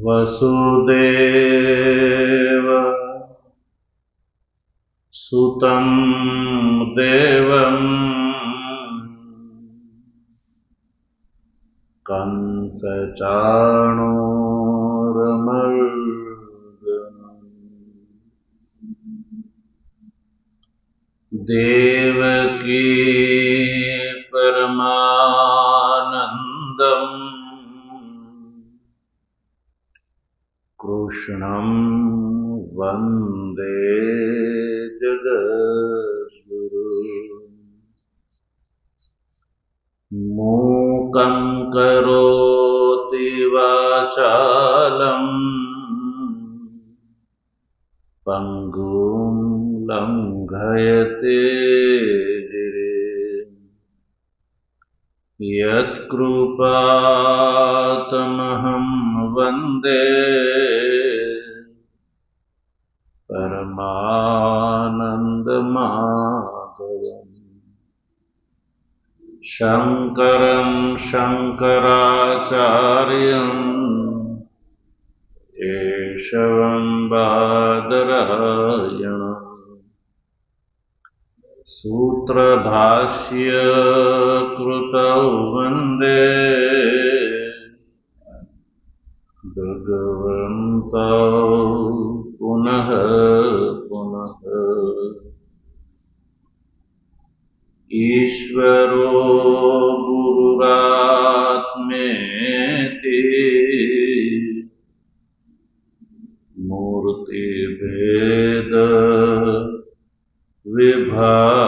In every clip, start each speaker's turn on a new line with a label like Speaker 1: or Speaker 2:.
Speaker 1: वसुदेव सुतं देवं कंसचाणूरमर्दनम् देवकी परमानन्दम् कृष्णं वन्दे जगद्गुरुम् मूकं करोति वाचालम् पङ्गुं लङ्घयते गिरिं यत्कृपातमहं वन्दे परमानन्दमाधवम् शङ्करं शङ्कराचार्यम् केशवं बादरायणम् सूत्रभाष्य कृतौ वन्दे भगवन्तौ पुनः पुनः ईश्वरो गुरुरात्मेति मूर्तिभेद विभागिने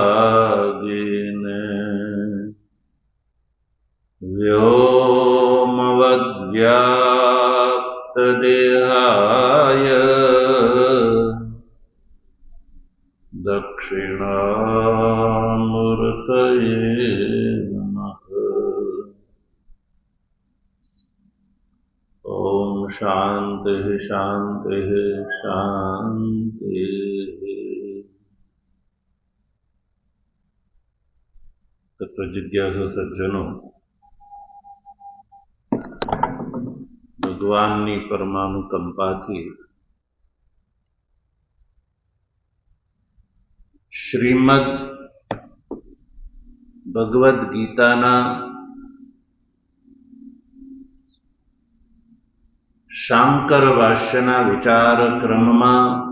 Speaker 1: व्योमवद्व्याप्तदेहाय दक्षिणामूर्तये नमः। ओम शांति शांति शांति। तत्व जिज्ञासु सज्जनों, भगवाननी परमानुकंपाथी श्रीमद भगवद गीताना शांकर भाष्यना विचार क्रमમાં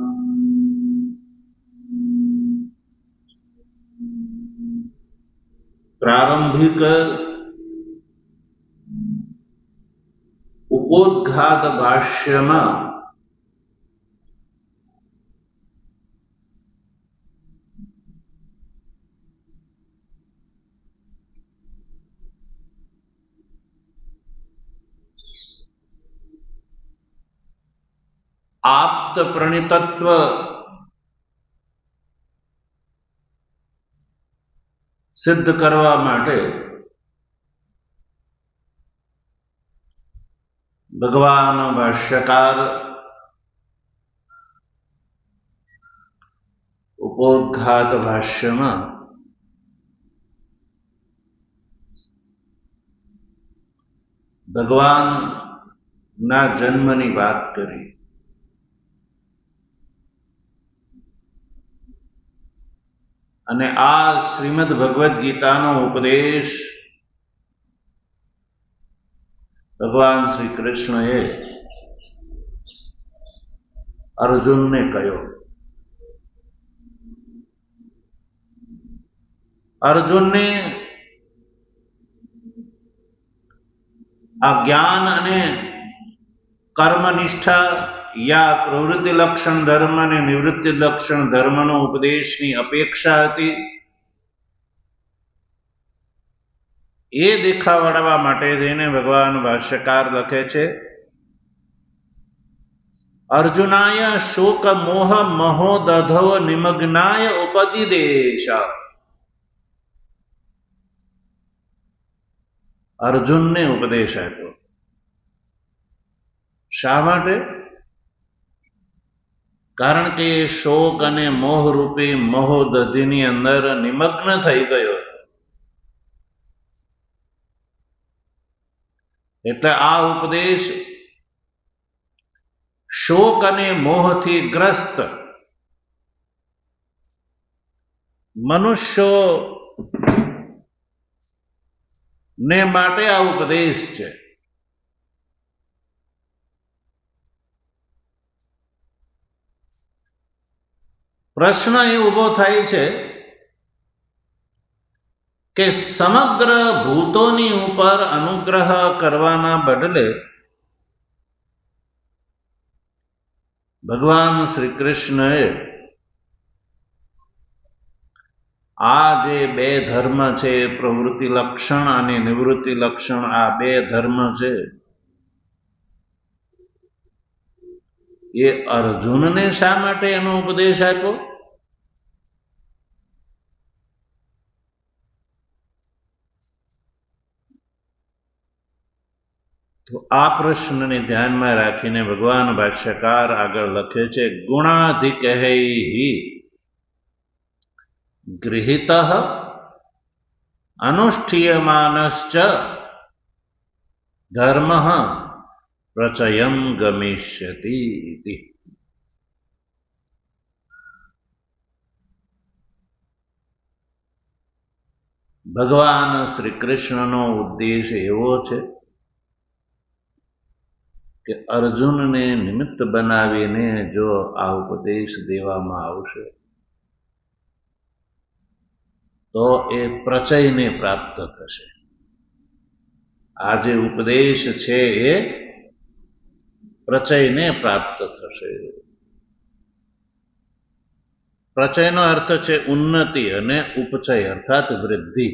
Speaker 1: प्रारंभिक उपोद्घात भाष्यમાં आप्त प्रणितत्व सिद्ध करवा माटे भगवान भाष्यकार उपोद्घात भाष्यમાં भगवान ना जन्मनी बात करी અને આ શ્રીમદ ભગવદ ગીતાનો ઉપદેશ ભગવાન શ્રી કૃષ્ણએ અર્જુનને કહ્યો. અર્જુનને આ જ્ઞાન અને કર્મનિષ્ઠા या प्रवृत्ति लक्षण धर्म ने निवृत्ति लक्षण धर्म नो उपदेश नी अपेक्षा हती. ए देखावड़वा माटे थईने भगवान भाष्यकार लखे छे अर्जुनाय शोक मोह महोदधव निमग्नाय उपदिदेश. अर्जुन ने उपदेश आप्यो. शा माटे? કારણ કે એ શોક અને મોહરૂપી મોહદધીની અંદર નિમગ્ન થઈ ગયો. એટલે આ ઉપદેશ શોક અને મોહથી ગ્રસ્ત મનુષ્યો ને માટે આ ઉપદેશ છે. પ્રશ્ન એ ઊભો થાય છે કે સમગ્ર ભૂતોની ઉપર અનુગ્રહ કરવાના બદલે ભગવાન શ્રી કૃષ્ણએ આ જે બે ધર્મ છે, પ્રવૃત્તિ લક્ષણ અને નિવૃત્તિ લક્ષણ, આ બે ધર્મ છે, એ અર્જુનને શા માટે એનો ઉપદેશ આપ્યો? તો આ પ્રશ્નને ધ્યાનમાં રાખીને ભગવાન ભાષ્યકાર આગળ લખે છે, ગુણાધિકૈ ગૃહીત અનુષ્ઠીયમાનશ્ચ ધર્મ પ્રચયમ ગમિષ્યતિ ઇતિ. ભગવાન શ્રી કૃષ્ણનો ઉદ્દેશ એવો છે કે અર્જુનને નિમિત્ત બનાવીને જો આ ઉપદેશ દેવામાં આવશે તો એ પ્રચયને પ્રાપ્ત થશે. આ જે ઉપદેશ છે એ પ્રચયને પ્રાપ્ત થશે. પ્રચયનો અર્થ છે ઉન્નતિ અને ઉપચય અર્થાત વૃદ્ધિ.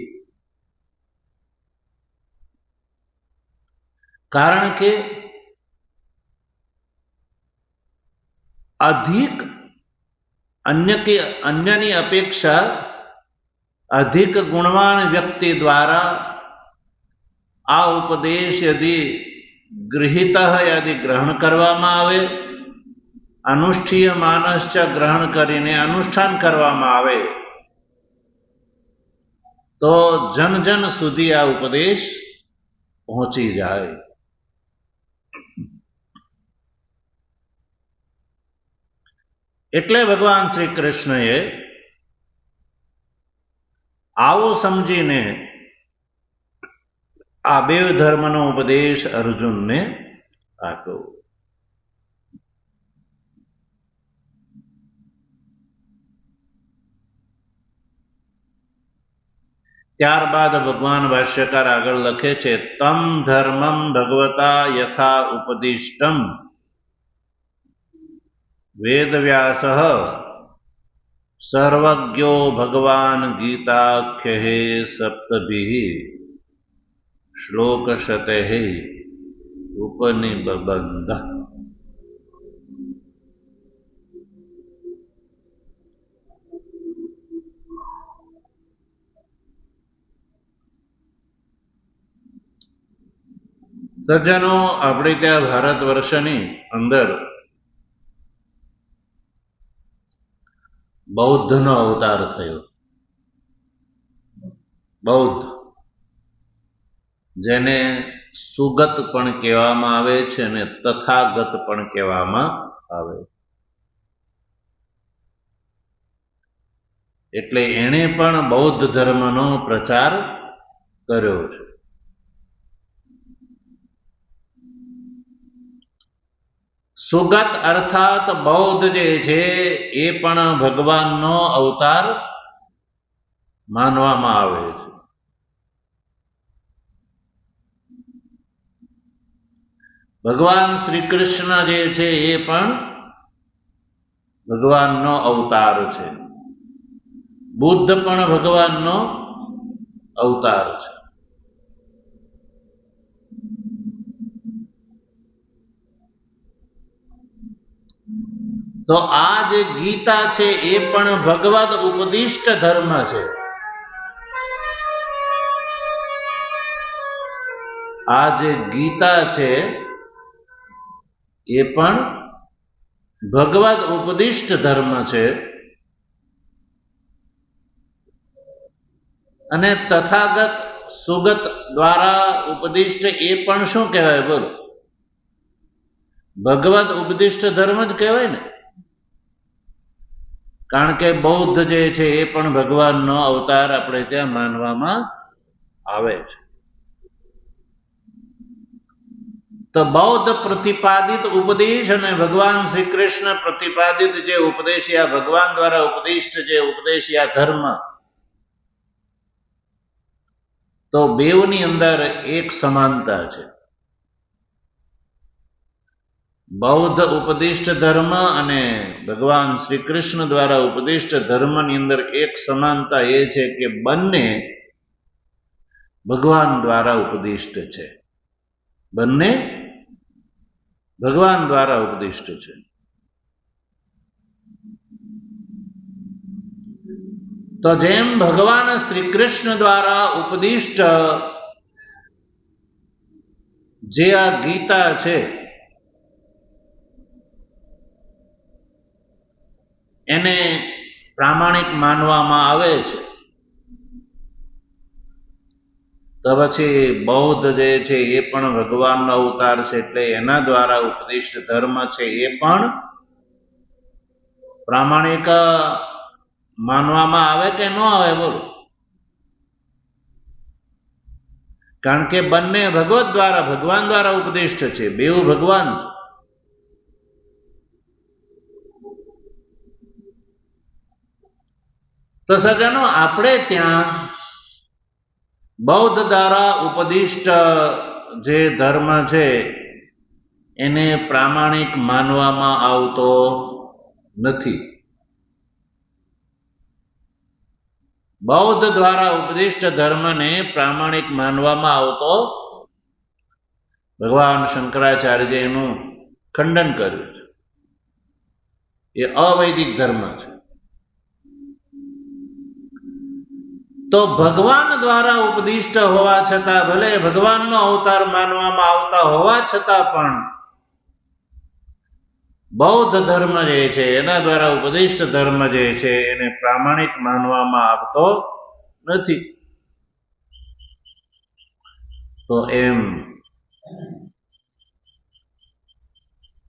Speaker 1: કારણ કે અધિક અન્યની અપેક્ષા અધિક ગુણવાન વ્યક્તિ દ્વારા આ ઉપદેશ યદિ ગૃહીત યદિ ગ્રહણ કરવામાં આવે, અનુષ્ઠીય માનસ ગ્રહણ કરીને અનુષ્ઠાન કરવામાં આવે તો જન જન સુધી આ ઉપદેશ પહોંચી જાય. એટલે ભગવાન શ્રી કૃષ્ણએ આવું સમજીને આ બે ધર્મનો ઉપદેશ અર્જુનને આપ્યો. ત્યારબાદ ભગવાન ભાષ્યકાર આગળ લખે છે, તમ ધર્મમ ભગવતા યથા ઉપદિષ્ટમ વેદવ્યાસઃ સર્વજ્ઞો ભગવાન ગીતાખ્યૈ સપ્તભિઃ શ્લોકશતૈઃ ઉપનિબંધઃ. સજ્જનો, આપણે ત્યાં ભારત વર્ષની અંદર બૌદ્ધનો અવતાર થયો. બૌદ્ધ, જેને સુગત પણ કહેવામાં આવે છે અને તથાગત પણ કહેવામાં આવે. એટલે એણે પણ બૌદ્ધ ધર્મનો પ્રચાર કર્યો છે. સુગત અર્થાત બૌદ્ધ જે છે એ પણ ભગવાનનો અવતાર માનવામાં આવે છે. ભગવાન શ્રી કૃષ્ણ જે છે એ પણ ભગવાનનો અવતાર છે. બુદ્ધ પણ ભગવાનનો અવતાર છે. તો આ જે ગીતા છે એ પણ ભગવદ ઉપદિષ્ટ ધર્મ છે. આ જે ગીતા છે એ પણ ભગવદ ઉપદિષ્ટ ધર્મ છે અને તથાગત સુગત દ્વારા ઉપદિષ્ટ એ પણ શું કહેવાય? બોલો, ભગવદ ઉપદિષ્ટ ધર્મ જ કહેવાય ને. કારણ કે બૌદ્ધ જે છે એ પણ ભગવાનનો અવતાર આપણે ત્યાં માનવામાં આવે છે. તો બૌદ્ધ પ્રતિપાદિત ઉપદેશ અને ભગવાન શ્રી કૃષ્ણ પ્રતિપાદિત જે ઉપદેશ, આ ભગવાન દ્વારા ઉપદિષ્ટ જે ઉપદેશ, આ ધર્મ, તો બેવની અંદર એક સમાનતા છે. બૌદ્ધ ઉપદિષ્ટ ધર્મ અને ભગવાન શ્રી કૃષ્ણ દ્વારા ઉપદિષ્ટ ધર્મની અંદર એક સમાનતા એ છે કે બંને ભગવાન દ્વારા ઉપદિષ્ટ છે. બંને ભગવાન દ્વારા ઉપદિષ્ટ છે. તો જેમ ભગવાન શ્રી કૃષ્ણ દ્વારા ઉપદિષ્ટ જે આ ગીતા છે એને પ્રામાણિક માનવામાં આવે છે, તો પછી બૌદ્ધ જે છે એ પણ ભગવાનનો અવતાર છે, એટલે એના દ્વારા ઉપદિષ્ટ ધર્મ છે એ પણ પ્રામાણિક માનવામાં આવે કે ન આવે? બોલો. કારણ કે બંને ભગવત દ્વારા, ભગવાન દ્વારા ઉપદિષ્ટ છે, બેઉ ભગવાન. તો સજ્જનો, આપણે ત્યાં બૌદ્ધ દ્વારા ઉપદિષ્ટ જે ધર્મ છે એને પ્રામાણિક માનવામાં આવતો નથી. બૌદ્ધ દ્વારા ઉપદિષ્ટ ધર્મને પ્રામાણિક માનવામાં આવતો, ભગવાન શંકરાચાર્ય એનું ખંડન કર્યું છે. એ અવૈદિક ધર્મ છે. તો ભગવાન દ્વારા ઉપદિષ્ટ હોવા છતાં, ભલે ભગવાનનો અવતાર માનવામાં આવતા હોવા છતાં પણ બૌદ્ધ ધર્મ જે છે એના દ્વારા ઉપદિષ્ટ ધર્મ જે છે એને પ્રામાણિક માનવામાં આવતો નથી. તો એમ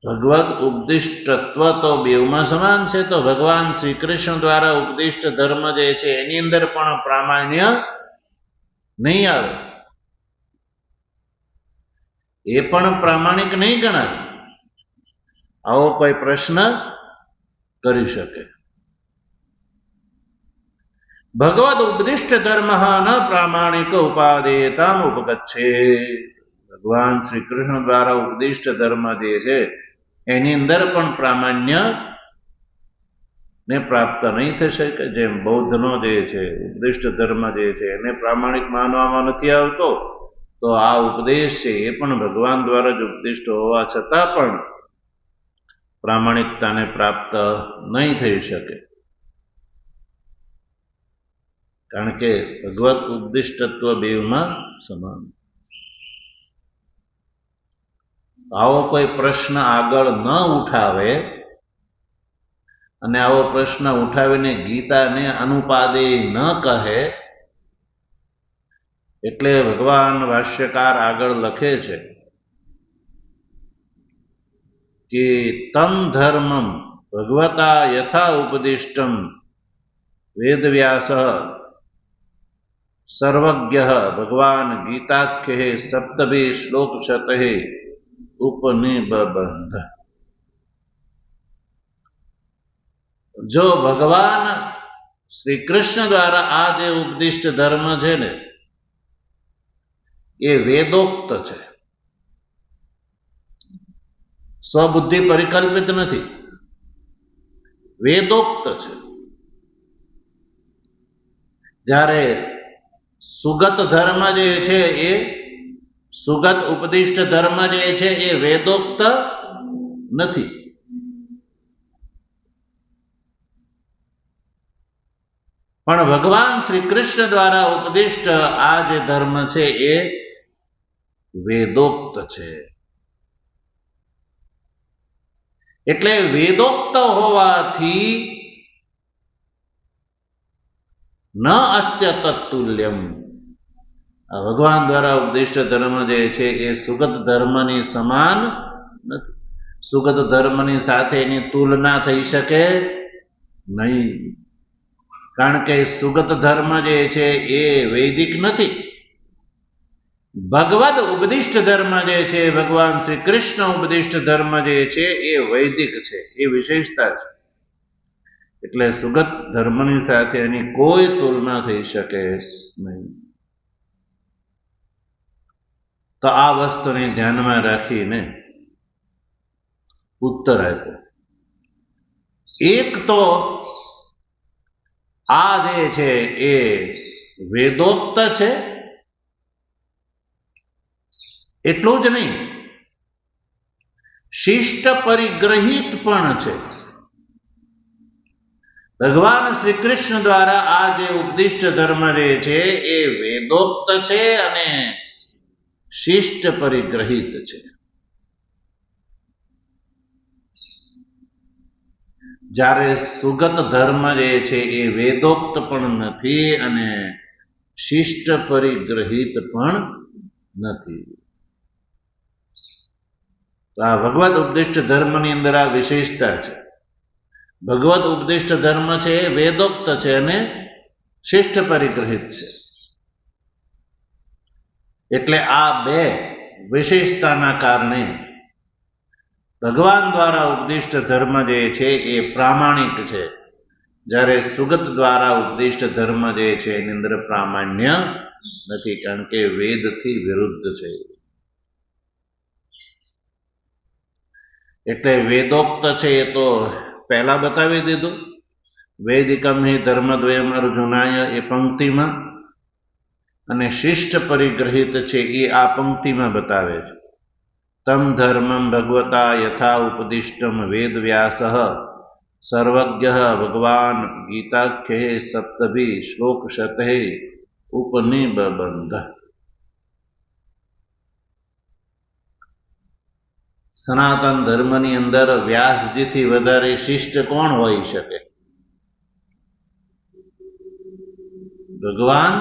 Speaker 1: ભગવદ ઉપદિષ્ટત્વ તો બેઉમાં સમાન છે. તો ભગવાન શ્રી કૃષ્ણ દ્વારા ઉપદિષ્ટ ધર્મ જે છે એની અંદર પણ પ્રામાણ્ય નહીં આવે, એ પણ પ્રામાણિક નહીં ગણાય. આવો કોઈ પ્રશ્ન કરી શકે? ભગવદ ઉપદિષ્ટ ધર્મ ન પ્રામાણિક ઉપાદેયતામ ઉપગચ્છે. ભગવાન શ્રી કૃષ્ણ દ્વારા ઉપદિષ્ટ ધર્મ જે છે એની અંદર પણ પ્રામાણ્ય ને પ્રાપ્ત નહીં થઈ શકે. જેમ બૌદ્ધનો જે છે ઉપદિષ્ટ ધર્મ જે છે એને પ્રામાણિક માનવામાં નથી આવતો, તો આ ઉપદેશ છે એ પણ ભગવાન દ્વારા જ ઉપદિષ્ટ હોવા છતાં પણ પ્રામાણિકતાને પ્રાપ્ત નહીં થઈ શકે. કારણ કે ભગવત ઉપદિષ્ટત્વ બેઉમાં સમાન. આવો કોઈ પ્રશ્ન આગળ ન ઉઠાવે, અને આવો પ્રશ્ન ઉઠાવીને ગીતાને અનુપાદેય ન કહે, એટલે ભગવાન ભાષ્યકાર આગળ લખે છે કે તમ ધર્મમ ભગવતા યથા ઉપદિષ્ટમ વેદવ્યાસ સર્વજ્ઞ ભગવાન ગીતાખ્ય સપ્તભી શ્લોક શતઃ ઉપનિબંધ. જો ભગવાન શ્રી કૃષ્ણ દ્વારા આ જે ઉપદિષ્ટ ધર્મ છે ને એ વેદોક્ત છે, સ્વબુદ્ધિ પરિકલ્પિત નથી, વેદોક્ત છે. જ્યારે સુગત ધર્મ જે છે એ સુગત ઉપદિષ્ટ ધર્મ જે છે એ વેદોક્ત નથી. પણ ભગવાન શ્રી કૃષ્ણ દ્વારા ઉપદિષ્ટ આ જે ધર્મ છે એ વેદોક્ત છે. એટલે વેદોક્ત હોવાથી ન અસ્ય તત્તુલ્યમ, ભગવાન દ્વારા ઉપદિષ્ટ ધર્મ જે છે એ સુગત ધર્મની સમાન નથી. સુગત ધર્મની સાથે એની તુલના થઈ શકે નહીં, કારણ કે સુગત ધર્મ જે છે એ વૈદિક નથી. ભગવદ ઉપદિષ્ટ ધર્મ જે છે, ભગવાન શ્રી કૃષ્ણ ઉપદિષ્ટ ધર્મ જે છે એ વૈદિક છે, એ વિશેષતા છે. એટલે સુગત ધર્મની સાથે એની કોઈ તુલના થઈ શકે નહીં. તો આ વસ્તુને ધ્યાનમાં રાખીને ઉત્તર આપ્યો. એક તો આ જે છે એ વેદોક્ત છે, એટલું જ નહીં, શિષ્ટ પરિગ્રહિત પણ છે. ભગવાન શ્રી કૃષ્ણ દ્વારા આ જે ઉપદિષ્ટ ધર્મ જે છે એ વેદોક્ત છે અને શિષ્ટ પરિગ્રહિત છે. જ્યારે સુગત ધર્મ જે છે એ વેદોક્ત પણ નથી અને શિષ્ટ પરિગ્રહિત પણ નથી. તો આ ભગવદ ઉપદિષ્ટ ધર્મની અંદર આ વિશેષતા છે. ભગવદ ઉપદિષ્ટ ધર્મ છે એ વેદોક્ત છે અને શિષ્ટ પરિગ્રહિત છે. એટલે આ બે વિશેષતાના કારણે ભગવાન દ્વારા ઉપદિષ્ટ ધર્મ જે છે એ પ્રામાણિક છે, જ્યારે સુગત દ્વારા ઉપદિષ્ટ ધર્મ જે છે એની અંદર પ્રામાણ્ય નથી, કારણ કે વેદથી વિરુદ્ધ છે. એટલે વેદોક્ત છે એ તો પહેલા બતાવી દીધું, વૈદિકમ હિ ધર્મદ્વયમ અર્જુનાય એ પંક્તિમાં, અને શિષ્ટ પરિગ્રહિત છે એ આ પંક્તિમાં બતાવે છે. તમ ધર્મમ ભગવતા યથા ઉપદિષ્ટમ વેદવ્યાસ સર્વજ્ઞ ભગવાન ગીતાખ્યે સપ્તભી શ્લોક શતે ઉપનિબંધ. સનાતન ધર્મની અંદર વ્યાસજીથી વધારે શિષ્ટ કોણ હોઈ શકે? ભગવાન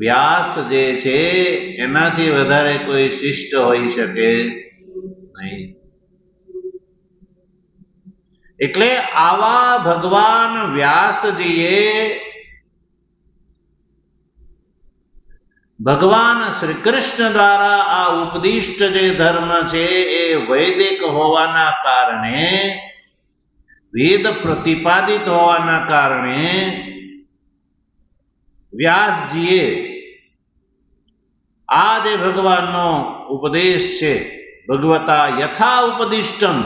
Speaker 1: વ્યાસ જે છે એનાથી વધારે કોઈ શિષ્ટ હોઈ શકે નહીં. એટલે આવા ભગવાન વ્યાસજીએ ભગવાન શ્રી કૃષ્ણ દ્વારા આ ઉપદિષ્ટ જે ધર્મ છે એ વૈદિક હોવાના કારણે, વેદ પ્રતિપાદિત હોવાના કારણે વ્યાસજીએ આ જે ભગવાનનો ઉપદેશ છે, ભગવતા યથા ઉપદિષ્ટમ,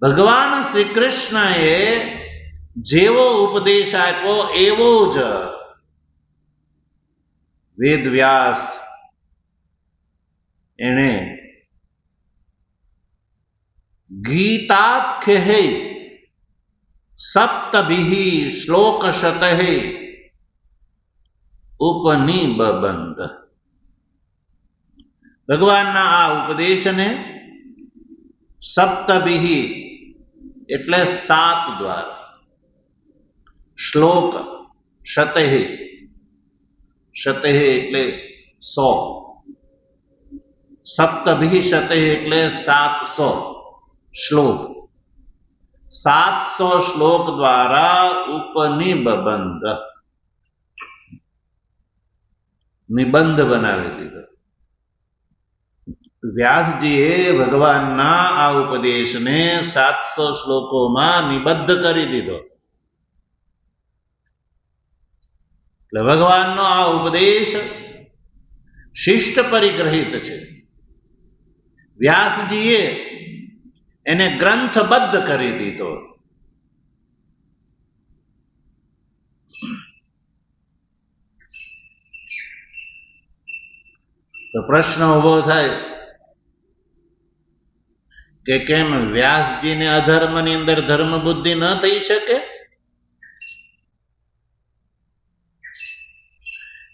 Speaker 1: ભગવાન શ્રી કૃષ્ણએ જેવો ઉપદેશ આપ્યો એવો જ વેદવ્યાસ એને ગીતાખ્યે સપ્તભિઃ શ્લોક શતૈ ઉપનિબંધ, ભગવાનના આ ઉપદેશને સપ્તભિઃ એટલે 7 દ્વારા, શ્લોક શતૈ, શતૈ એટલે 100, સપ્તભિઃ શતૈ એટલે 700 શ્લોક, 700 શ્લોક દ્વારા ઉપનિબંધ, નિબંધ બનાવી દીધો. વ્યાસજીએ ભગવાનના આ ઉપદેશને 700 શ્લોકોમાં નિબદ્ધ કરી દીધો. એટલે ભગવાનનો આ ઉપદેશ શિષ્ટ પરિગ્રહિત છે. વ્યાસજીએ એને ગ્રંથબદ્ધ કરી દીધો. તો પ્રશ્ન ઉભો થાય કે કેમ વ્યાસજીને અધર્મની અંદર ધર્મ બુદ્ધિ ન થઈ શકે?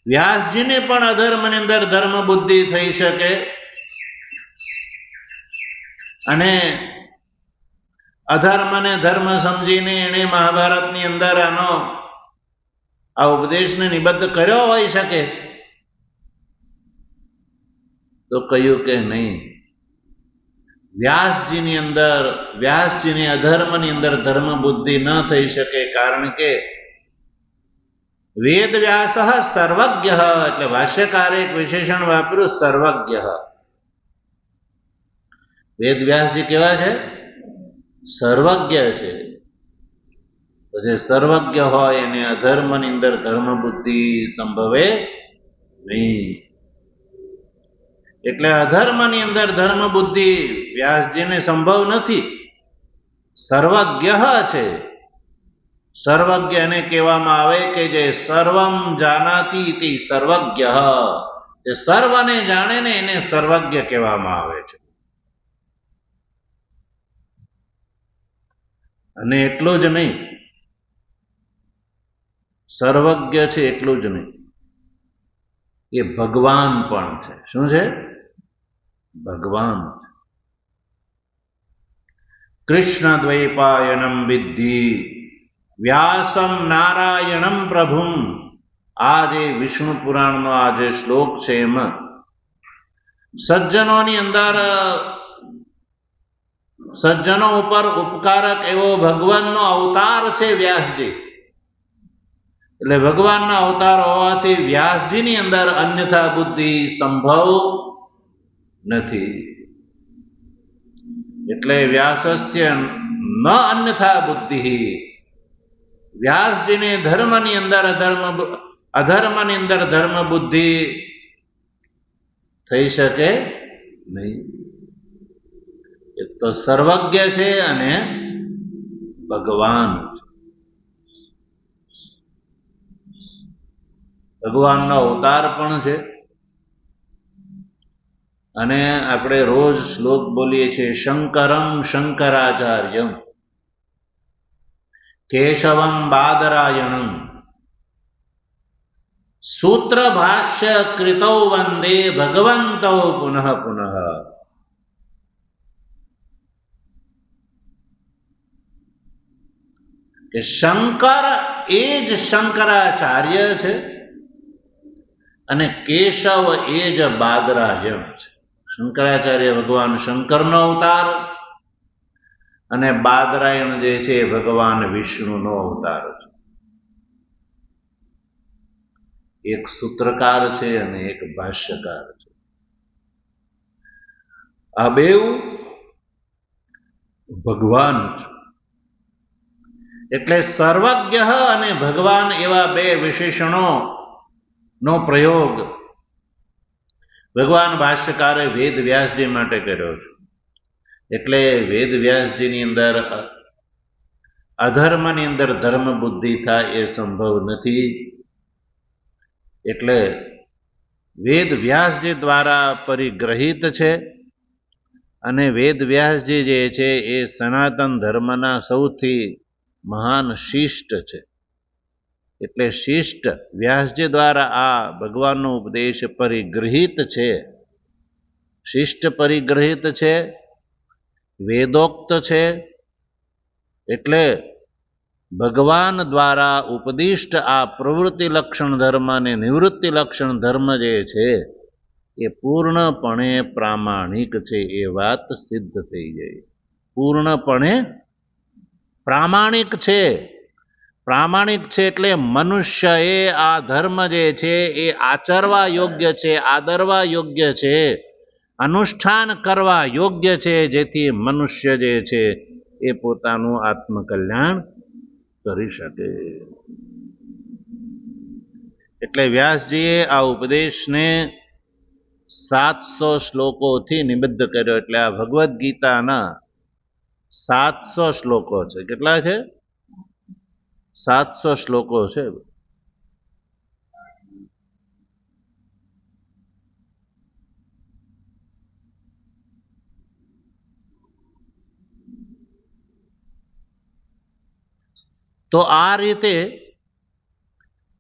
Speaker 1: વ્યાસજીને પણ અધર્મની અંદર ધર્મ બુદ્ધિ થઈ શકે, અને અધર્મને ધર્મ સમજીને એને મહાભારતની અંદર આનો આ ઉપદેશને નિબદ્ધ કર્યો હોઈ શકે? તો કહ્યું કે નહીં. વ્યાસજીની અધર્મની અંદર ધર્મ બુદ્ધિ ન થઈ શકે, કારણ કે વેદ વ્યાસ સર્વજ્ઞ, એટલે ભાષ્યકારે એક વિશેષણ વાપર્યું, સર્વજ્ઞ. વેદ વ્યાસજી કેવા છે? સર્વજ્ઞ છે. તો જે સર્વજ્ઞ હોય એને અધર્મની અંદર ધર્મ બુદ્ધિ સંભવે નહીં. એટલે અધર્મની અંદર ધર્મ બુદ્ધિ વ્યાસજીને સંભવ નથી. સર્વજ્ઞ છે. સર્વજ્ઞ એને કહેવામાં આવે કે જે સર્વમ જાનાતિ તે સર્વજ્ઞ, જે સર્વને જાણે ને એને સર્વજ્ઞ કહેવામાં આવે છે. અને એટલું જ નહીં, સર્વજ્ઞ છે એટલું જ નહીં, એ ભગવાન પણ છે. શું છે? ભગવાન છે. કૃષ્ણ દ્વૈપાયનમ વિદ્ધિ વ્યાસમ નારાયણમ પ્રભુમ. આ જે વિષ્ણુ પુરાણનો આ જે શ્લોક છે એમાં સજ્જનોની અંદર સજ્જનો ઉપર ઉપકારક એવો ભગવાનનો અવતાર છે વ્યાસજી. એટલે ભગવાનના અવતાર હોવાથી વ્યાસજીની અંદર અન્યથા બુદ્ધિ સંભવ નથી. એટલે વ્યાસસ્ય ન અન્યથા બુદ્ધિ. વ્યાસજીને ધર્મની અંદર અધર્મની અંદર ધર્મ બુદ્ધિ થઈ શકે નહીં. એક તો સર્વજ્ઞ છે અને ભગવાન છે. ભગવાનનો અવતાર પણ છે. અને આપણે રોજ શ્લોક બોલીએ છીએ, શંકરમ શંકરાચાર્યમ કેશવમ બાદરાયણમ સૂત્ર ભાષ્ય કૃતૌ વંદે ભગવંતો પુનઃ પુનઃ. કે શંકર એ જ શંકરાચાર્ય છે અને કેશવ એ જ બાદરાયણ છે. શંકરાચાર્ય ભગવાન શંકરનો અવતાર અને બાદરાયણ જે છે ભગવાન વિષ્ણુનો અવતાર છે. એક સૂત્રકાર છે અને એક ભાષ્યકાર છે. આ બેઉ ભગવાન છે. એટલે સર્વજ્ઞ અને ભગવાન એવા બે વિશેષણો નો પ્રયોગ ભગવાન ભાષ્યકારે વેદ વ્યાસજી માટે કર્યો છે. એટલે વેદ વ્યાસજીની અંદર અધર્મની અંદર ધર્મ બુદ્ધિ થાય એ સંભવ નથી. એટલે વેદ વ્યાસજી દ્વારા પરિગ્રહિત છે અને વેદ વ્યાસજી જે છે એ સનાતન ધર્મના સૌથી મહાન શિષ્ટ છે. એટલે શિષ્ટ વ્યાસજી દ્વારા આ ભગવાનનો ઉપદેશ પરિગ્રહિત છે. શિષ્ટ પરિગ્રહિત છે, વેદોક્ત છે. એટલે ભગવાન દ્વારા ઉપદિષ્ટ આ પ્રવૃત્તિ લક્ષણ ધર્મ અને નિવૃત્તિ લક્ષણ ધર્મ જે છે એ પૂર્ણપણે પ્રામાણિક છે. એ વાત સિદ્ધ થઈ ગઈ. પૂર્ણપણે પ્રામાણિક છે. પ્રામાણિક છે એટલે મનુષ્યએ આ ધર્મ જે છે એ આચરવા યોગ્ય છે, આદરવા યોગ્ય છે, અનુષ્ઠાન કરવા યોગ્ય છે, જેથી મનુષ્ય જે છે એ પોતાનું આત્મકલ્યાણ કરી શકે. એટલે વ્યાસજીએ આ ઉપદેશને 700 શ્લોકોથી નિબદ્ધ કર્યો. એટલે આ ભગવદ્ ગીતાના 700 શ્લોકો છે. કેટલા છે? 700 શ્લોકો છે. તો આ રીતે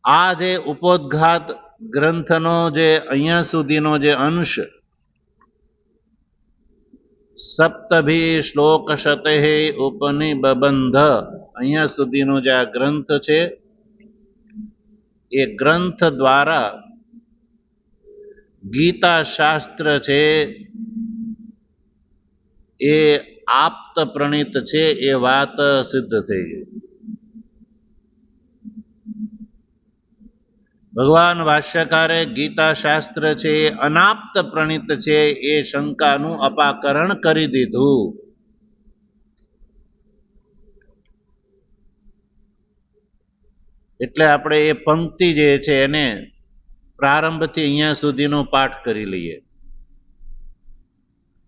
Speaker 1: આ જે ઉપોદ્ઘાત ગ્રંથનો જે અહીંયા સુધીનો જે અંશ સપ્તભી શ્લોક શતે ઉપનિબંધ, અહીંયા સુધીનો જે આ ગ્રંથ છે એ ગ્રંથ દ્વારા ગીતા શાસ્ત્ર છે એ આપ્ત પ્રણીત છે એ વાત સિદ્ધ થઈ ગઈ. ભગવાન ભાષ્યકારે ગીતા શાસ્ત્ર છે એ અનાપ્ત પ્રણીત છે એ શંકાનું અપાકરણ કરી દીધું. એટલે આપણે એ પંક્તિ જે છે એને પ્રારંભથી અહીંયા સુધીનો પાઠ કરી લઈએ.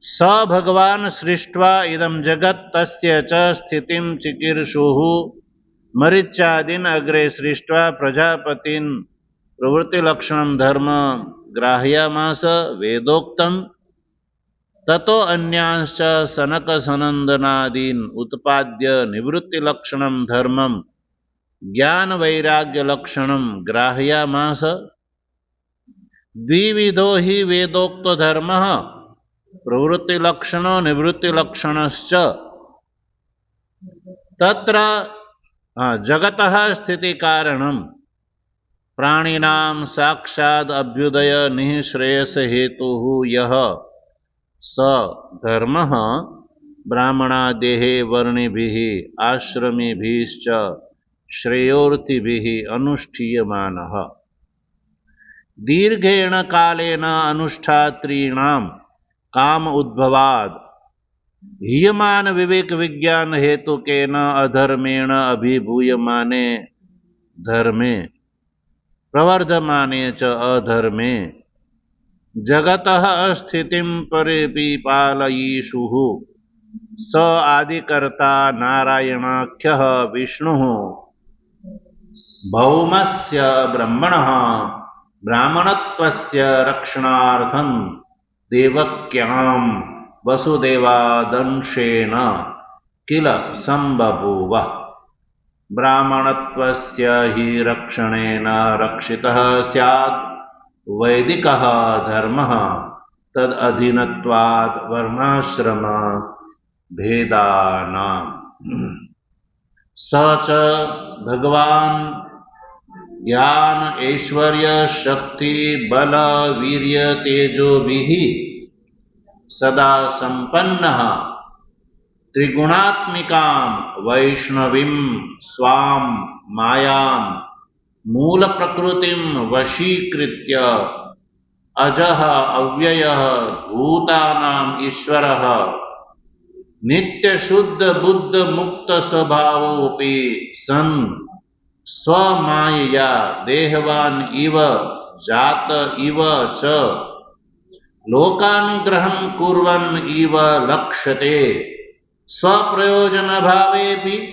Speaker 1: સ ભગવાન સૃષ્ટ્વા ઇદમ જગત તસ્ય ચ સ્થિતિમ ચિકીર્ષુઃ મરીચાદિન અગ્રે સૃષ્ટ્વા પ્રજાપતિન પ્રવૃત્તિલક્ષણમ ધર્મ ગ્રાહ્યમાસ વેદોક્તમ તતો અન્યાંશ્ચ સનક સનંદનાદીન ઉત્પાદ્ય નિવૃત્તિલક્ષણમ ધર્મમ જ્ઞાન વૈરાગ્ય લક્ષણમ ગ્રાહ્યમાસ. દ્વિવિધો હિ વેદોક્તો ધર્મ પ્રવૃત્તિલક્ષણો નિવૃત્તિલક્ષણશ્ચ તત્ર જગતઃ સ્થિતિકારણમ પ્રાણીનામ સાક્ષાદ અભ્યુદય નિઃશ્રેયસ હેતુઃ યહ સ ધર્મઃ બ્રાહ્મણાદેઃ વર્ણિભિઃ આશ્રમિભિશ્ચ શ્રેયોર્થિભિઃ અનુષ્ઠીયમાનઃ દીર્ઘેણ કાલેન અનુષ્ઠાત્રીણામ કામ ઉદ્ભવાદ હિયમાન વિવેક વિજ્ઞાન હેતુકેન અધર્મેણ અભિભૂયમાને ધર્મે પ્રવર્ધમાને ચ અધર્મે જગતઃ સ્થિતિમ પરિપાલયીષુઃ સ આદિકર્તા નારાયણાખ્યઃ વિષ્ણુઃ ભૌમસ્ય બ્રહ્મણઃ બ્રાહ્મણત્વસ્ય રક્ષણાર્થં દેવક્યામ વસુદેવાદંશેન કિલ સંબભૂવ. બ્રાહ્મણત્વસ્ય હિ રક્ષણેન રક્ષિતઃ સ્યાદ વૈદિકઃ ધર્મઃ તદ અધીનત્વાદ વર્ણાશ્રમ ભેદાનામ. સ ચ ભગવાન જ્ઞાન ઐશ્વર્ય શક્તિ બલ વીર્ય તેજોભિઃ સદા સંપન્નઃ ત્રિગુણાત્મિકામ વૈષ્ણવીમ સ્વામ માયામ મૂલ પ્રકૃતિમ વશીકૃત્ય અજઃ અવ્યયઃ ભૂતાનામ ઈશ્વરઃ નિત્ય શુદ્ધ બુદ્ધ મુક્ત સ્વભાવોપી સન સ્વમાયયા દેહવાન ઇવ જાત ઇવ ચ લોકાનુગ્રહં કુર્વન ઇવ લક્ષ્યતે સ્વપ્રયોજન ભાવેપી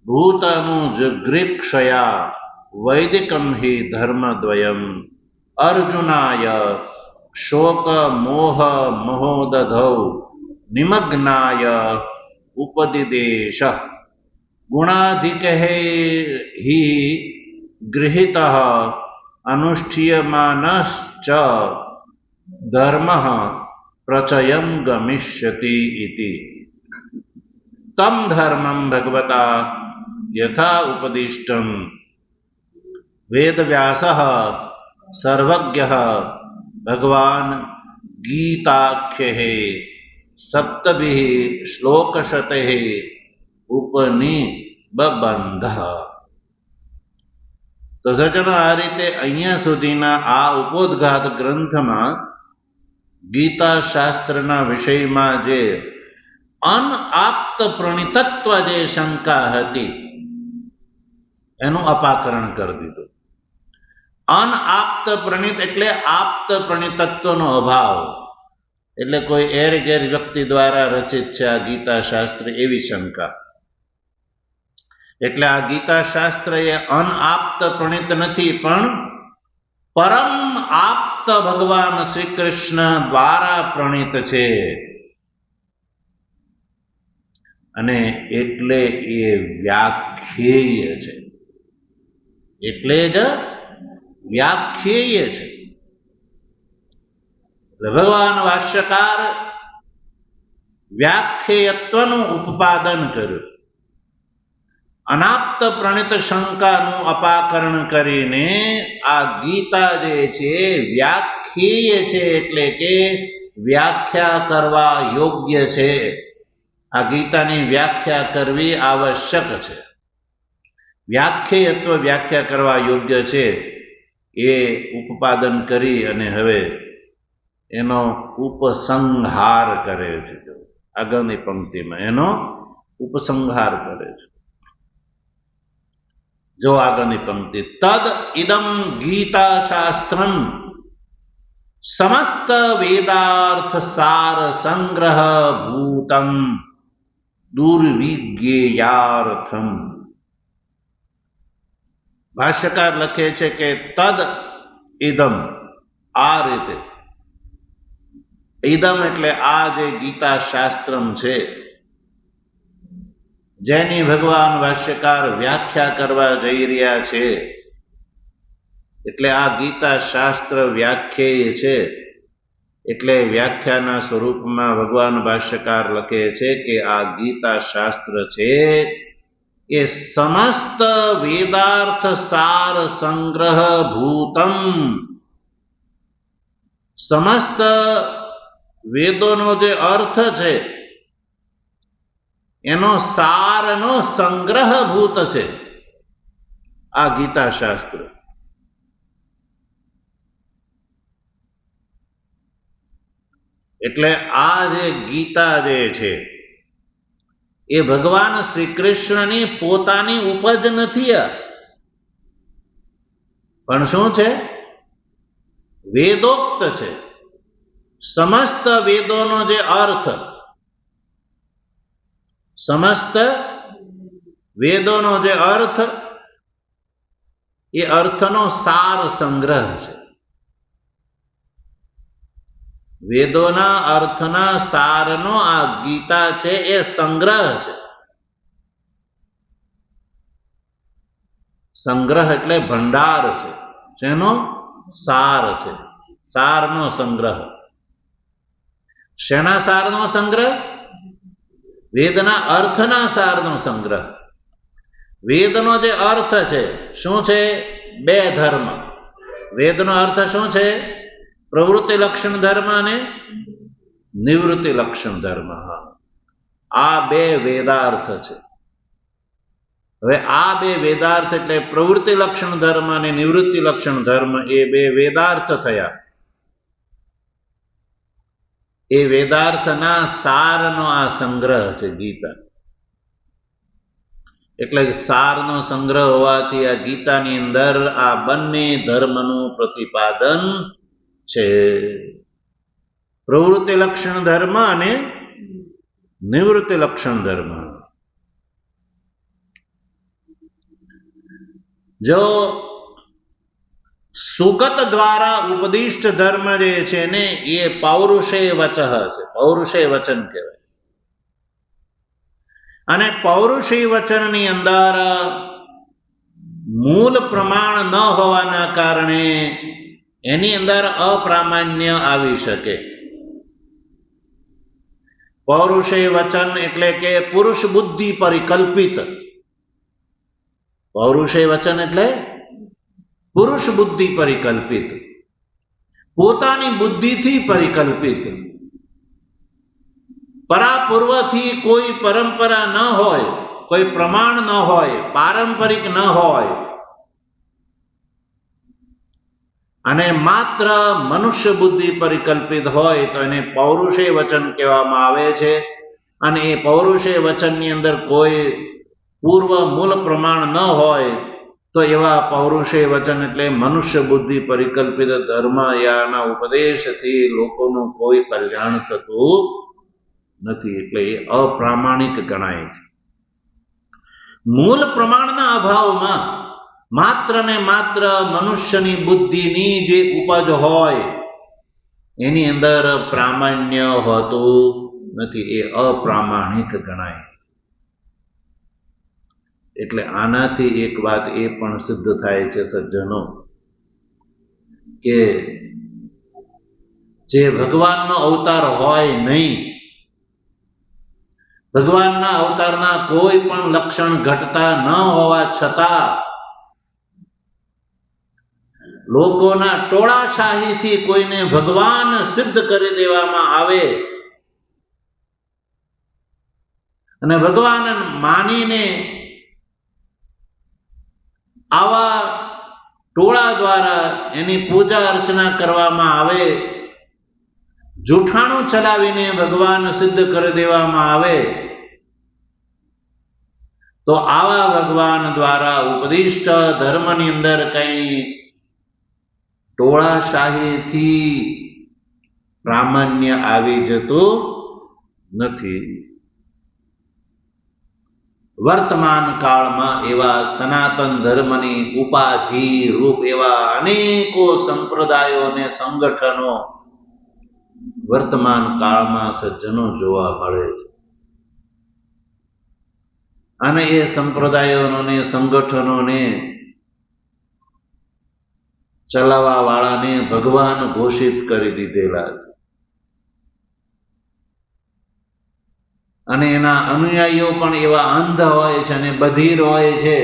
Speaker 1: ભૂતનુજગૃક્ષયા વૈદિકં હિ ધર્મદ્વયમ અર્જુનાય શોક મોહ મહોદધૌ નિમગ્નાય ઉપદિદેશ ગુણાધિકૈઃ હિ ગૃહીતઃ અનુષ્ઠીયમાનશ્ચ ધર્મઃ પ્રચયં ગમિષ્યતિ ઇતિ. તમ ધર્મં ભગવતા યથા ઉપદિષ્ટં વેદવ્યાસઃ સર્વજ્ઞઃ ભગવાન ગીતાખ્યૈઃ સપ્તભિઃ શ્લોકશતૈઃ ઉપનિબંધઃ. તો સજ્જનો, આ રીતે અહીંયા સુધીના આ ઉપોદ્ઘાત ગ્રંથમાં ગીતા શાસ્ત્રના વિષયમાં જે અનઆપ્ત પ્રણિતત્વ જે શંકા હતી એનું અપાકરણ કરી દીધું. અનઆપ્ત પ્રણિત એટલે આપ્ત પ્રણિતત્વનો અભાવ, એટલે કોઈ એર ગેર વ્યક્તિ દ્વારા રચિત છે આ ગીતા શાસ્ત્ર એવી શંકા. એટલે આ ગીતા શાસ્ત્ર એ અનઆપ્ત પ્રણિત નથી, પણ પરમ આપ્ત ભગવાન શ્રી કૃષ્ણ દ્વારા પ્રણિત છે. અને એટલે એ વ્યાખ્યેય છે, એટલે જ વ્યાખ્યેય છે. એટલે ભગવાન ભાષ્યકાર વ્યાખ્યેયત્વનું ઉત્પાદન કર્યું. અનાપ્ત પ્રણિત શંકાનું અપાકરણ કરીને આ ગીતા જે છે વ્યાખ્યેય છે, એટલે કે વ્યાખ્યા કરવા યોગ્ય છે. આ ગીતાની વ્યાખ્યા કરવી આવશ્યક છે. વ્યાખ્યેયત્વ વ્યાખ્યા કરવા યોગ્ય છે એ ઉત્પાદન કરી અને હવે એનો ઉપસંહાર કરે છે. આગળની પંક્તિમાં એનો ઉપસંહાર કરે છે. જો આગળની પંક્તિ, તદ ઇદમ ગીતા શાસ્ત્રમ સમસ્ત વેદાર્થ સાર સંગ્રહ ભૂતમ દુર્વિજ્ઞેયાર્થમ. ભાષ્યકાર લખે છે કે તદ ઇદમ, આ રીતે. ઇદમ એટલે આ જે ગીતા શાસ્ત્રમ છે, જેની ભગવાન ભાષ્યકાર વ્યાખ્યા કરવા જઈ રહ્યા છે. એટલે આ ગીતા શાસ્ત્ર વ્યાખ્યેય છે. એટલે વ્યાખ્યાના સ્વરૂપમાં ભગવાન ભાષ્યકાર લખે છે કે આ ગીતા શાસ્ત્ર છે એ સમસ્ત વેદાર્થ સાર સંગ્રહ ભૂતમ. સમસ્ત વેદોનો જે અર્થ છે એનો સારનો સંગ્રહભૂત છે આ ગીતા શાસ્ત્ર. એટલે આ જે ગીતા જે છે એ ભગવાન શ્રી કૃષ્ણની પોતાની ઉપજ નથી, પણ શું છે? વેદોક્ત છે. સમસ્ત વેદોનો જે અર્થ, સમસ્ત વેદોનો જે અર્થ, એ અર્થનો સાર સંગ્રહ છે. વેદોના અર્થના સારનો આ ગીતા છે એ સંગ્રહ છે. સંગ્રહ એટલે ભંડાર છે. જેનો સાર છે, સારનો સંગ્રહ. શેના સારનો સંગ્રહ? વેદના અર્થના સારનો સંગ્રહ. વેદનો જે અર્થ છે શું છે? બે ધર્મ. વેદનો અર્થ શું છે? પ્રવૃત્તિ લક્ષણ ધર્મ અને નિવૃત્તિ લક્ષણ ધર્મ. આ બે વેદાર્થ છે. હવે આ બે વેદાર્થ એટલે પ્રવૃત્તિ લક્ષણ ધર્મ અને નિવૃત્તિ લક્ષણ ધર્મ, એ બે વેદાર્થ થયા. એ વેદાર્થના સારનો આ સંગ્રહ છે ગીતા. એટલે સારનો સંગ્રહ હોવાથી આ ગીતાની અંદર આ બંને ધર્મનું પ્રતિપાદન છે. પ્રવૃત્તિ લક્ષણ ધર્મ અને નિવૃત્તિ લક્ષણ ધર્મ. જો સુગત દ્વારા ઉપદિષ્ટ ધર્મ જે છે ને એ પૌરુષેય વચઃ છે. પૌરુષેય વચન કહેવાય. અને પૌરુષેય વચનની અંદર મૂળ પ્રમાણ ન હોવાના કારણે એની અંદર અપ્રામાણ્ય આવી શકે. પૌરુષેય વચન એટલે કે પુરુષ બુદ્ધિ પરિકલ્પિત. પૌરુષેય વચન એટલે પુરુષ બુદ્ધિ પરિકલ્પિત, પોતાની બુદ્ધિથી પરિકલ્પિત. પરાપૂર્વથી કોઈ પરંપરા ન હોય, કોઈ પ્રમાણ ન હોય, પારંપરિક ન હોય, અને માત્ર મનુષ્ય બુદ્ધિ પરિકલ્પિત હોય તો એને પૌરુષેય વચન કહેવામાં આવે છે. અને એ પૌરુષેય વચનની અંદર કોઈ પૂર્વ મૂળ પ્રમાણ ન હોય તો એવા પૌરુષેય વચન એટલે મનુષ્ય બુદ્ધિ પરિકલ્પિત ધર્મ યાના ઉપદેશથી લોકોનું કોઈ કલ્યાણ થતું નથી. એટલે એ અપ્રામાણિક ગણાય છે. મૂળ પ્રમાણના અભાવમાં માત્ર ને માત્ર મનુષ્યની બુદ્ધિની જે ઉપજ હોય એની અંદર પ્રામાણ્ય હોતું નથી. એ અપ્રામાણિક ગણાય. એટલે આનાથી એક વાત એ પણ સિદ્ધ થાય છે સજ્જનો, કે જે ભગવાનનો અવતાર હોય નહીં ભગવાનના અવતારના કોઈ પણ લક્ષણ ઘટતા ન હોવા છતાં લોકોના ટોળાશાહીથી કોઈને ભગવાન સિદ્ધ કરી દેવામાં આવે અને ભગવાન માનીને આવા ટોળા દ્વારા એની પૂજા અર્ચના કરવામાં આવે, જૂઠાણું ચલાવીને ભગવાન સિદ્ધ કરી દેવામાં આવે, તો આવા ભગવાન દ્વારા ઉપદિષ્ટ ધર્મની અંદર કઈ ટોળાશાહીથી પ્રામાણ્ય આવી જતું નથી. વર્તમાન કાળમાં એવા સનાતન ધર્મની ઉપાધિ રૂપ એવા અનેકો સંપ્રદાયો અને સંગઠનો વર્તમાન કાળમાં સજ્જનો જોવા મળે છે. અને એ સંપ્રદાયોને સંગઠનોને ચલાવવા વાળાને ભગવાન ઘોષિત કરી દીધેલા છે અને એના અનુયાયીઓ પણ એવા અંધ હોય છે અને બધિર હોય છે.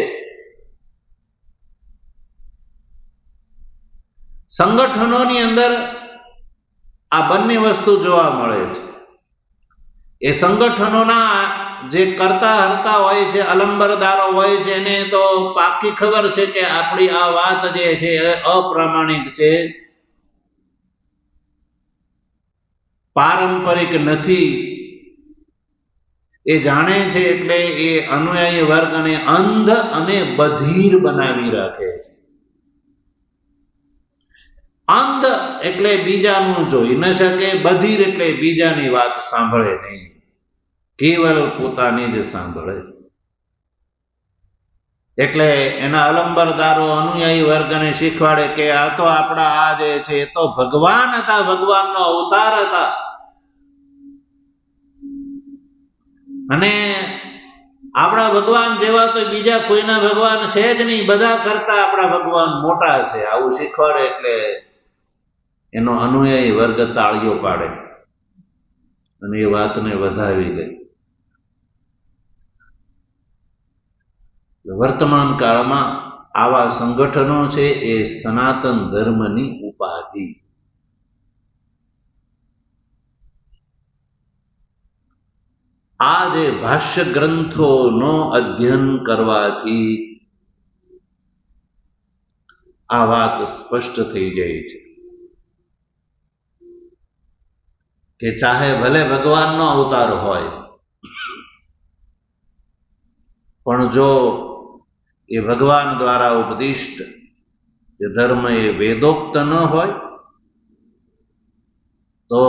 Speaker 1: સંગઠનોની અંદર આ બંને વસ્તુ જોવા મળે છે. એ સંગઠનોના જે કરતા હરતા હોય છે, અલંબરદારો હોય છે, એને તો પાકી ખબર છે કે આપણી આ વાત જે છે અપ્રામાણિક છે, પારંપરિક નથી, એ જાણે છે. એટલે એ અનુયાયી વર્ગને અંધ અને બધિર બનાવી રાખે. અંધ એટલે બીજાનું જોઈ ન શકે, બધિર એટલે બીજાની વાત સાંભળે નહીં, કેવલ પોતાની જ સાંભળે. એટલે એના અલંબરદારો અનુયાયી વર્ગને શીખવાડે કે આ તો આપણા આ જે છે એ તો ભગવાન હતા, ભગવાનનો અવતાર હતા અને આપણા ભગવાન જેવા તો બીજા કોઈના ભગવાન છે જ નહીં, બધા કરતા આપણા ભગવાન મોટા છે, આવું શીખવાડે. એટલે એનો અનુયાયી વર્ગ તાળીઓ પાડે અને એ વાતને વધાવી લે. વર્તમાન કાળમાં આવા સંગઠનો છે એ સનાતન ધર્મની ઉપાધિ. આ જે ભાષ્ય ગ્રંથોનો અધ્યયન કરવાથી આ વાત સ્પષ્ટ થઈ જાય છે કે ચાહે ભલે ભગવાનનો અવતાર હોય, પણ જો એ ભગવાન દ્વારા ઉપદિષ્ટ જે ધર્મ એ વેદોક્ત ન હોય તો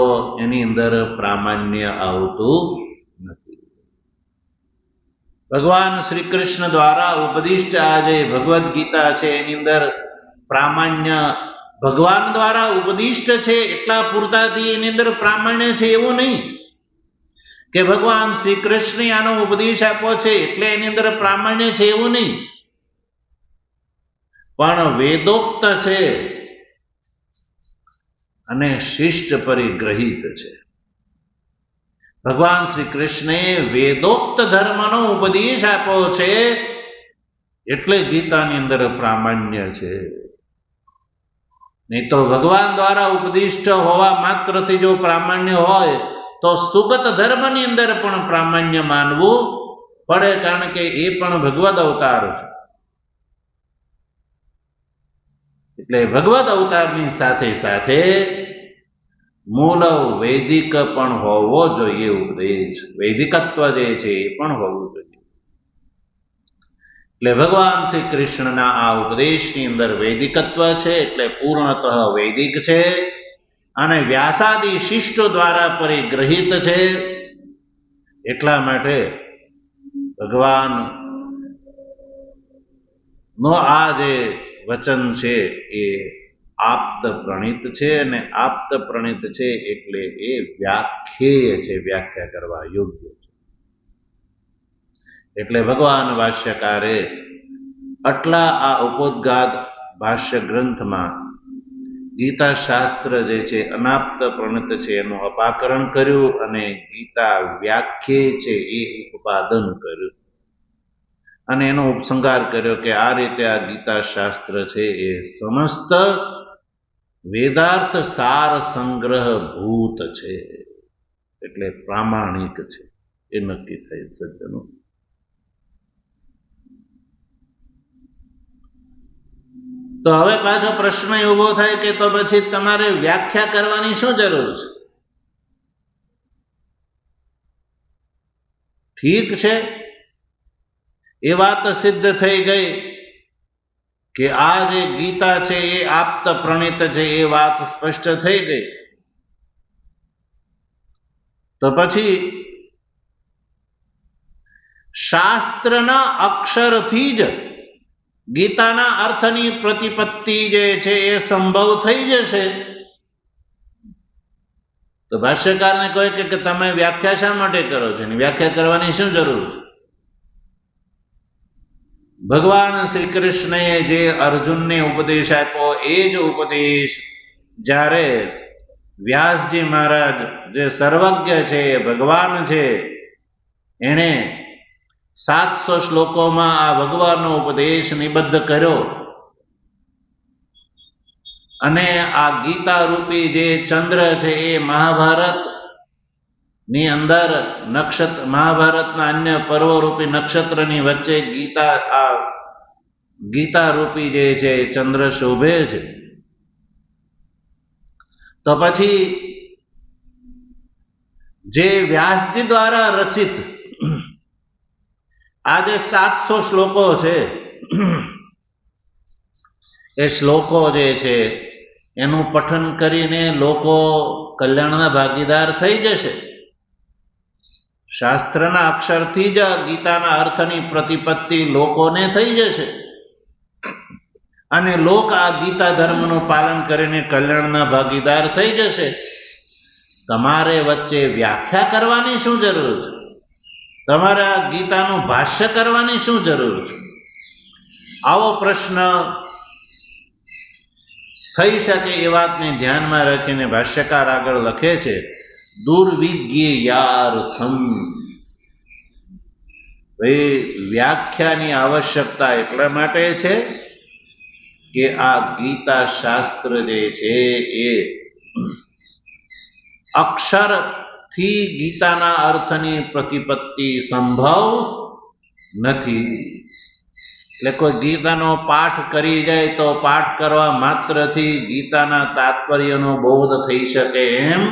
Speaker 1: એની અંદર પ્રામાણ્ય આવતું નથી. ભગવાન શ્રી કૃષ્ણ દ્વારા ઉપદિષ્ટ આ જે ભગવદ્ ગીતા છે એની અંદર પ્રામાણ્ય ભગવાન દ્વારા ઉપદિષ્ટ છે એટલા પૂરતાથી એની અંદર પ્રામાણ્ય છે એવું નહીં કે ભગવાન શ્રી કૃષ્ણે આનો ઉપદેશ આપ્યો છે એટલે એની અંદર પ્રામાણ્ય છે એવું નહીં, પણ વેદોક્ત છે અને શિષ્ટ પરિગ્રહિત છે. ભગવાન શ્રી કૃષ્ણે વેદોક્ત ધર્મનો ઉપદેશ આપ્યો છે એટલે ગીતાની અંદર પ્રામાણ્ય છે. નહીં તો ભગવાન દ્વારા ઉપદિષ્ટ હોવા માત્રથી જો પ્રામાણ્ય હોય તો સુગત ધર્મની અંદર પણ પ્રામાણ્ય માનવું પડે, કારણ કે એ પણ ભગવદ અવતાર છે. એટલે ભગવદ અવતારની સાથે સાથે મૂળ વૈદિક પણ હોવો જોઈએ. ઉપદેશ વૈદિકત્વ જે છે એ પણ હોવું જોઈએ. એટલે ભગવાન શ્રી કૃષ્ણના આ ઉપદેશની અંદર વૈદિકત્વ છે એટલે પૂર્ણતઃ વૈદિક છે અને વ્યાસાદી શિષ્ટો દ્વારા પરિગ્રહિત છે. એટલા માટે ભગવાન નો આ જે વચન છે એ આપ્ત પ્રણિત છે અને આપ્ત પ્રણિત છે એટલે એ વ્યાખ્યેય છે, વ્યાખ્યા કરવા યોગ્ય છે. એટલે ભગવાન ભાષ્યકારે આટલા આ ઉपोद्घात ભાષ્ય ગ્રંથમાં ગીતા શાસ્ત્ર જે છે અનાપ્ત પ્રણિત છે એનું અપાકરણ કર્યું અને ગીતા વ્યાખ્યા છે એ ઉત્પાદન કર્યું અને એનો ઉપસંહાર કર્યો કે આ રીતે આ ગીતા શાસ્ત્ર છે એ સમસ્ત વેદાર્થ સાર સંગ્રહ ભૂત છે, એટલે પ્રામાણિક છે એ નક્કી થાય સજ્જનો. તો હવે પાછો પ્રશ્ન ઉભો થાય કે તો પછી તમારે વ્યાખ્યા કરવાની શું જરૂર છે? ઠીક છે, એ વાત સિદ્ધ થઈ ગઈ કે આ જે ગીતા છે એ આપ્ત પ્રણિત છે, એ વાત સ્પષ્ટ થઈ ગઈ. તો પછી શાસ્ત્રના અક્ષરથી જ ગીતાના અર્થની પ્રતિપત્તિ જે છે એ સંભવ થઈ જશે. તો ભાષ્યકારને કહે કે તમે વ્યાખ્યા શા માટે કરો છો? વ્યાખ્યા કરવાની શું જરૂર છે? ભગવાન શ્રી કૃષ્ણએ જે અર્જુનને ઉપદેશ આપ્યો એ જ ઉપદેશ જ્યારે વ્યાસજી મહારાજ જે સર્વજ્ઞ છે, ભગવાન છે, એણે 700 શ્લોકોમાં આ ભગવાનનો ઉપદેશ નિબદ્ધ કર્યો અને આ ગીતા રૂપી જે ચંદ્ર છે એ મહાભારત ની અંદર મહાભારતના અન્ય પર્વરૂપી નક્ષત્રની વચ્ચે ગીતા રૂપી જે છે ચંદ્ર શોભે છે. તો પછી જે વ્યાસજી દ્વારા રચિત આ જે 700 શ્લોકો છે એ શ્લોકો જે છે એનું પઠન કરીને લોકો કલ્યાણના ભાગીદાર થઈ જશે. શાસ્ત્રના અક્ષરથી જ ગીતાના અર્થની પ્રતિપત્તિ લોકોને થઈ જશે અને લોક આ ગીતા ધર્મનું પાલન કરીને કલ્યાણના ભાગીદાર થઈ જશે. તમારે વચ્ચે વ્યાખ્યા કરવાની શું જરૂર છે? તમારે આ ગીતાનું ભાષ્ય કરવાની શું જરૂર છે? આવો પ્રશ્ન થઈ શકે એ વાતને ધ્યાનમાં રાખીને ભાષ્યકાર આગળ લખે છે, દુર્વિજ્ઞેયાર્થમ. વ્યાખ્યાની આવશ્યકતા એટલા માટે છે કે આ ગીતા શાસ્ત્ર જે છે એ અક્ષરથી ગીતાના અર્થની પ્રતિપત્તિ સંભવ નથી. એટલે કોઈ ગીતાનો પાઠ કરી જાય તો પાઠ કરવા માત્રથી ગીતાના તાત્પર્યનો બોધ થઈ શકે એમ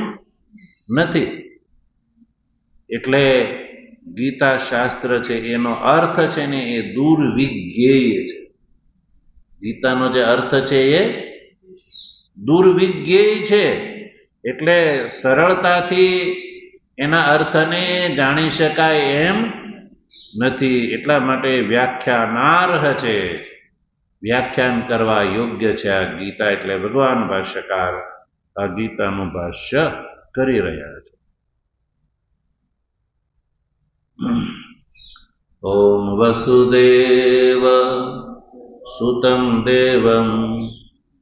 Speaker 1: નથી. એટલે ગીતા શાસ્ત્ર છે એનો અર્થ છે ને એ દુર્વિજ્ઞેય છે. ગીતાનો જે અર્થ છે એ દુર્વિજ્ઞેય છે, એટલે સરળતાથી એના અર્થને જાણી શકાય એમ નથી. એટલા માટે વ્યાખ્યાનાર્હ છે, વ્યાખ્યાન કરવા યોગ્ય છે આ ગીતા. એટલે ભગવાન ભાષ્યકાર આ ગીતાનું ભાષ્ય કરી રહ્યા છે. ઓમ વસુદેવ સુતં દેવં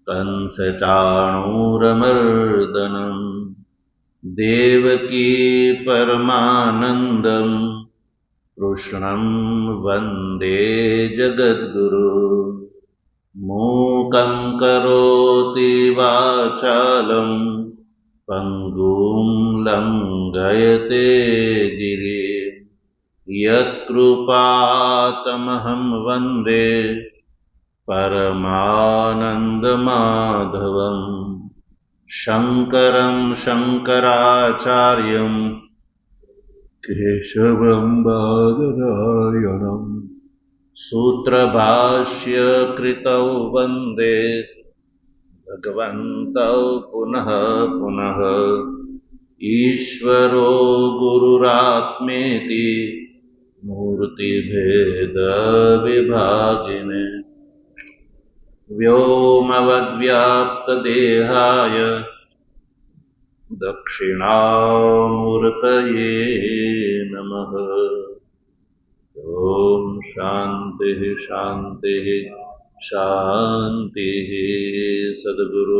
Speaker 1: કંસચાણૂરમર્દનમ દેવકી પરમાનંદમ કૃષ્ણં વંદે જગદ્ગુરુ. મૂકં કરોતિ વાચાલં પંગું લંઘયતે ગિરિં યત્કૃપાતમહં વંદે પરમાનંદમાધવં. શંકરં શંકરાચાર્યં કેશવં બાદરાયણં સૂત્રભાષ્ય કૃતૌ વંદે ભગવन्तૌ પુનઃ પુનઃ. ઈશ્વરો ગુરુરાત્મેતિ મૂર્તિભેદ વિભાગિને વ્યોમવદ્વ્યાપ્તદેહાય દક્ષિણામૂર્તયે નમઃ. ઓમ શાંતિ શાંતિ શાંતિ. સદ્ગુરુ